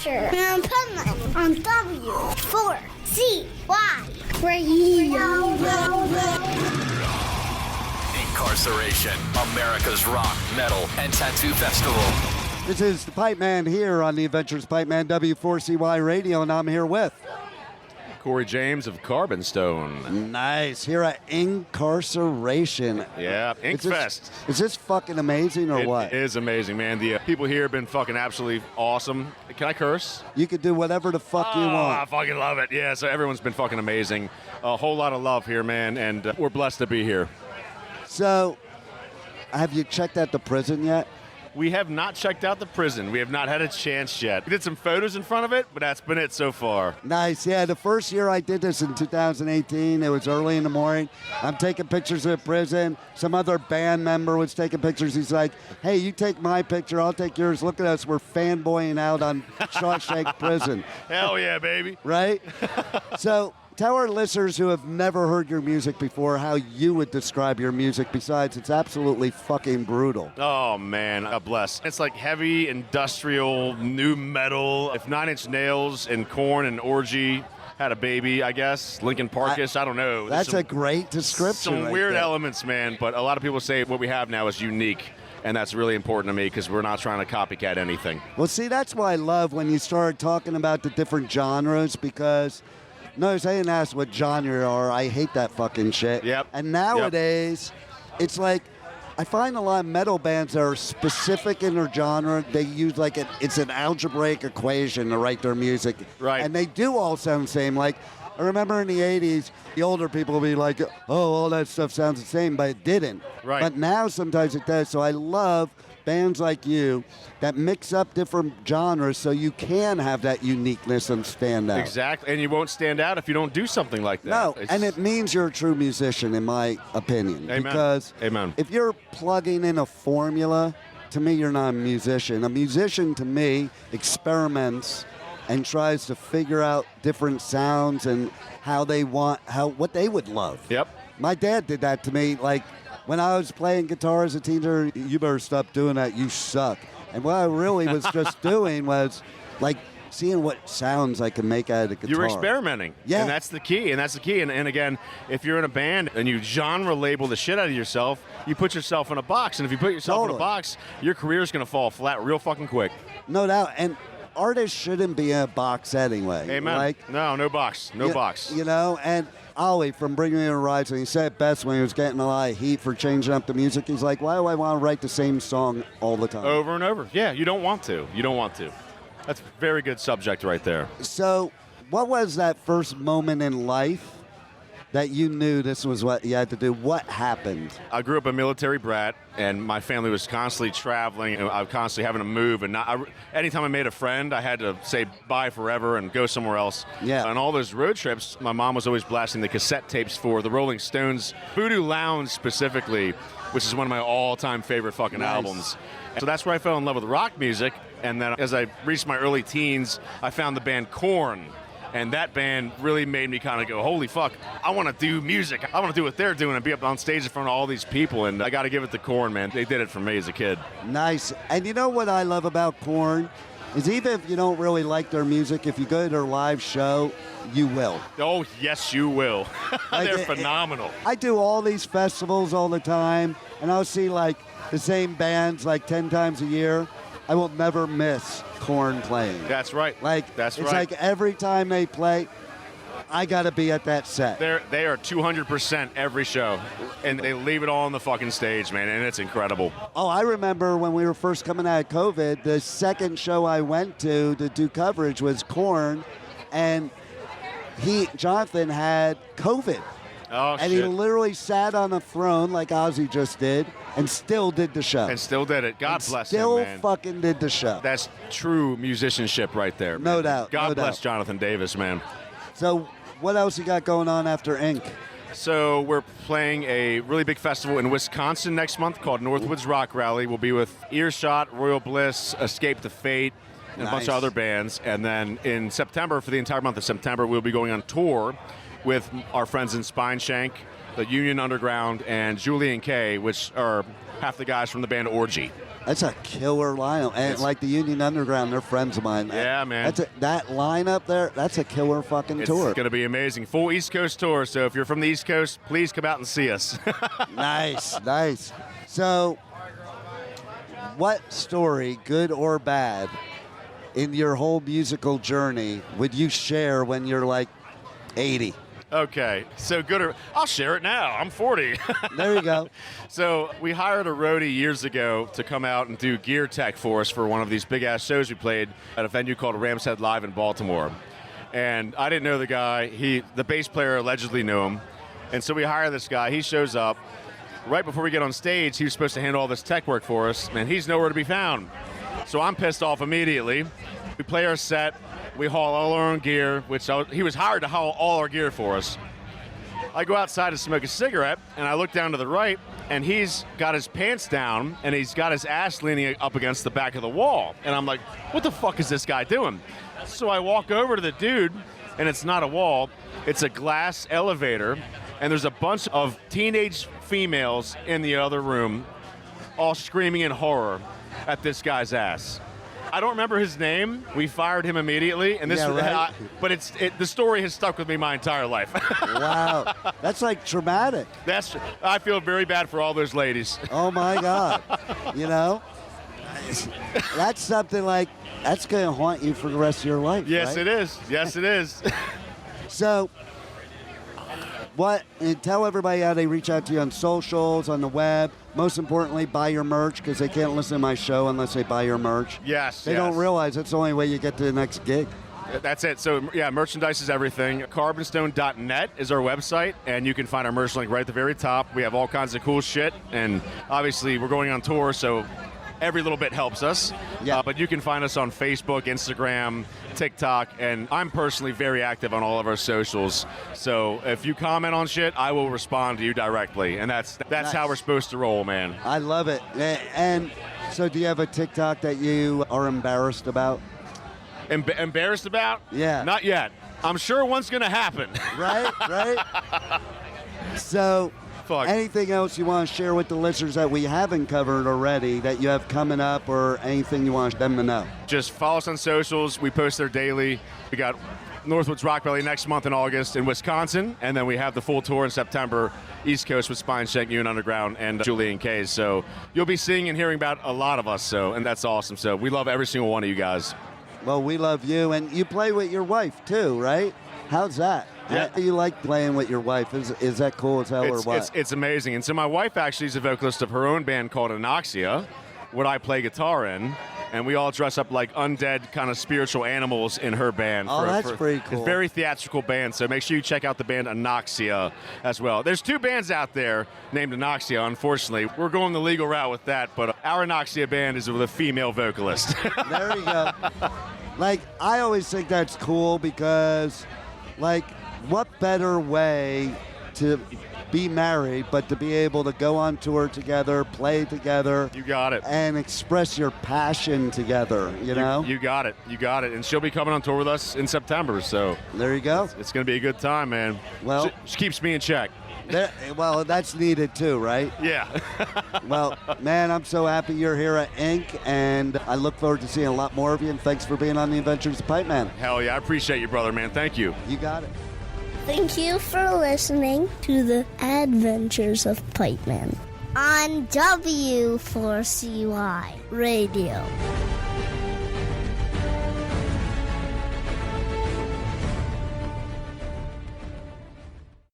Adventure in Pipeman on W4CY Radio. Inkcarceration, America's rock, metal, and tattoo festival. This is the Pipeman here on the Adventures of Pipeman, W4CY Radio, and I'm here with Corey James of Carbonstone. Nice. Here at Inkcarceration. Yeah, Inkfest. Is this fucking amazing or what? It is amazing, man. The people here have been fucking absolutely awesome. Can I curse? You can do whatever the fuck you want. I fucking love it. Yeah, so everyone's been fucking amazing. A whole lot of love here, man, and we're blessed to be here. So, have you checked out the prison yet? We have not checked out the prison. We have not had a chance yet. We did some photos in front of it, but that's been it so far. Nice. Yeah, the first year I did this in 2018, it was early in the morning. I'm taking pictures of the prison. Some other band member was taking pictures. He's like, hey, you take my picture, I'll take yours. Look at us. We're fanboying out on Shawshank Prison. Hell yeah, baby. Right? So tell our listeners who have never heard your music before how you would describe your music. Besides, it's absolutely fucking brutal. Oh, man. God bless. It's like heavy, industrial, new metal. If 9 Inch Nails and Korn and Orgy had a baby, I guess. Linkin Parkish, I don't know. That's a great description. Some right weird there. elements, man. But a lot of people say what we have now is unique. And that's really important to me because we're not trying to copycat anything. Well, see, that's why I love when you start talking about the different genres because... Notice I didn't ask what genre you are. I hate that fucking shit. Yep. And nowadays, it's like, I find a lot of metal bands that are specific in their genre. They use it's an algebraic equation to write their music. Right. And they do all sound the same. Like, I remember in the 80s, the older people would be like, oh, all that stuff sounds the same, but it didn't. Right. But now sometimes it does. So I love bands like you that mix up different genres so you can have that uniqueness and stand out. Exactly. And you won't stand out if you don't do something like that. No, and it means you're a true musician, in my opinion. Amen. Because Amen. if you're plugging in a formula, to me, you're not a musician. A musician, to me, experiments and tries to figure out different sounds and what they would love. Yep. My dad did that to me, like, when I was playing guitar as a teenager, you better stop doing that, you suck. And what I really was just doing was, like, seeing what sounds I could make out of the guitar. You were experimenting. Yeah. And that's the key. And again, if you're in a band and you genre label the shit out of yourself, you put yourself in a box. And if you put yourself in a box, your career's going to fall flat real fucking quick. No doubt. And artists shouldn't be in a box anyway. Amen. Like, no box. No box. You know, and Ollie from Bring Me the Horizon, he said it best when he was getting a lot of heat for changing up the music. He's like, why do I want to write the same song all the time? Over and over. Yeah, you don't want to. That's a very good subject right there. So what was that first moment in life that you knew this was what you had to do? What happened? I grew up a military brat, and my family was constantly traveling, and I was constantly having to move. And anytime I made a friend, I had to say bye forever and go somewhere else. Yeah. On all those road trips, my mom was always blasting the cassette tapes for the Rolling Stones, Voodoo Lounge specifically, which is one of my all-time favorite fucking Nice. albums. So that's where I fell in love with rock music. And then as I reached my early teens, I found the band Korn. And that band really made me kind of go, holy fuck, I want to do music. I want to do what they're doing and be up on stage in front of all these people. And I got to give it to Korn, man. They did it for me as a kid. Nice. And you know what I love about Korn? Is even if you don't really like their music, if you go to their live show, you will. Oh, yes, you will. They're phenomenal. I do all these festivals all the time, and I'll see like the same bands like 10 times a year. I will never miss Korn playing. That's right. It's like every time they play, I got to be at that set. They are 200% every show, and they leave it all on the fucking stage, man, and it's incredible. Oh, I remember when we were first coming out of COVID, the second show I went to do coverage was Korn, and Jonathan had COVID. Oh, and he literally sat on a throne like Ozzy just did and still did the show. And still did it. God bless him, Still man. fucking did the show. That's true musicianship right there. No man. doubt. God no bless doubt. Jonathan Davis, man. So what else you got going on after Ink? So we're playing a really big festival in Wisconsin next month called Northwoods Rock Rally. We'll be with Earshot, Royal Bliss, Escape the Fate, and a bunch of other bands. And then in September, for the entire month of September, we'll be going on tour with our friends in Spineshank, the Union Underground, and Julian K, which are half the guys from the band Orgy. That's a killer lineup. And like the Union Underground, they're friends of mine. Yeah, man. That lineup there, that's a killer fucking tour. It's going to be amazing. Full East Coast tour. So if you're from the East Coast, please come out and see us. Nice. So, what story, good or bad, in your whole musical journey would you share when you're like 80? Okay, so I'll share it now. I'm 40. There you go. So we hired a roadie years ago to come out and do gear tech for us for one of these big-ass shows we played at a venue called Rams Head Live in Baltimore. And I didn't know the guy. The bass player allegedly knew him. And so we hire this guy. He shows up. Right before we get on stage, he was supposed to handle all this tech work for us, and he's nowhere to be found. So I'm pissed off immediately. We play our set. We haul all our own gear, he was hired to haul all our gear for us. I go outside to smoke a cigarette, and I look down to the right, and he's got his pants down, and he's got his ass leaning up against the back of the wall. And I'm like, what the fuck is this guy doing? So I walk over to the dude, and it's not a wall. It's a glass elevator, and there's a bunch of teenage females in the other room, all screaming in horror at this guy's ass. I don't remember his name. We fired him immediately, and but the story has stuck with me my entire life. Wow, that's like traumatic. I feel very bad for all those ladies. Oh my God, that's something like that's going to haunt you for the rest of your life. Yes, right? it is. Yes, it is. So, and tell everybody how they reach out to you on socials, on the web. Most importantly, buy your merch, because they can't listen to my show unless they buy your merch. Yes. They don't realize that's the only way you get to the next gig. That's it. So, yeah, merchandise is everything. Carbonstone.net is our website, and you can find our merch link right at the very top. We have all kinds of cool shit, and obviously we're going on tour, so every little bit helps us. Yeah. But you can find us on Facebook, Instagram, TikTok, and I'm personally very active on all of our socials. So if you comment on shit, I will respond to you directly, and that's Nice. how we're supposed to roll, man. I love it. And so do you have a TikTok that you are embarrassed about? Embarrassed about? Yeah. Not yet. I'm sure one's going to happen. Right? So, anything else you want to share with the listeners that we haven't covered already that you have coming up, or anything you want them to know? Just follow us on socials. We post there daily. We got Northwoods Rock Rally next month in August in Wisconsin, and then we have the full tour in September, East Coast with Shawshank, Union Underground, and Julian K's. So you'll be seeing and hearing about a lot of us, and that's awesome. So we love every single one of you guys. Well, we love you, and you play with your wife too, right? How's that? Yeah. How do you like playing with your wife? Is that cool as hell, or what? It's amazing. And so my wife actually is a vocalist of her own band called Anoxia, what I play guitar in. And we all dress up like undead kind of spiritual animals in her band. Oh, that's pretty cool. It's a very theatrical band, so make sure you check out the band Anoxia as well. There's two bands out there named Anoxia, unfortunately. We're going the legal route with that, but our Anoxia band is with a female vocalist. There you go. Like, I always think that's cool because, like, what better way to be married but to be able to go on tour together, play together. You got it. And express your passion together, you know? You got it. You got it. And she'll be coming on tour with us in September, so. There you go. It's going to be a good time, man. Well. She keeps me in check. Well, that's needed too, right? Yeah. Well, man, I'm so happy you're here at Ink, and I look forward to seeing a lot more of you, and thanks for being on the Adventures of Pipeman. Hell yeah, I appreciate you, brother, man. Thank you. You got it. Thank you for listening to the Adventures of Pipeman on W4CY Radio.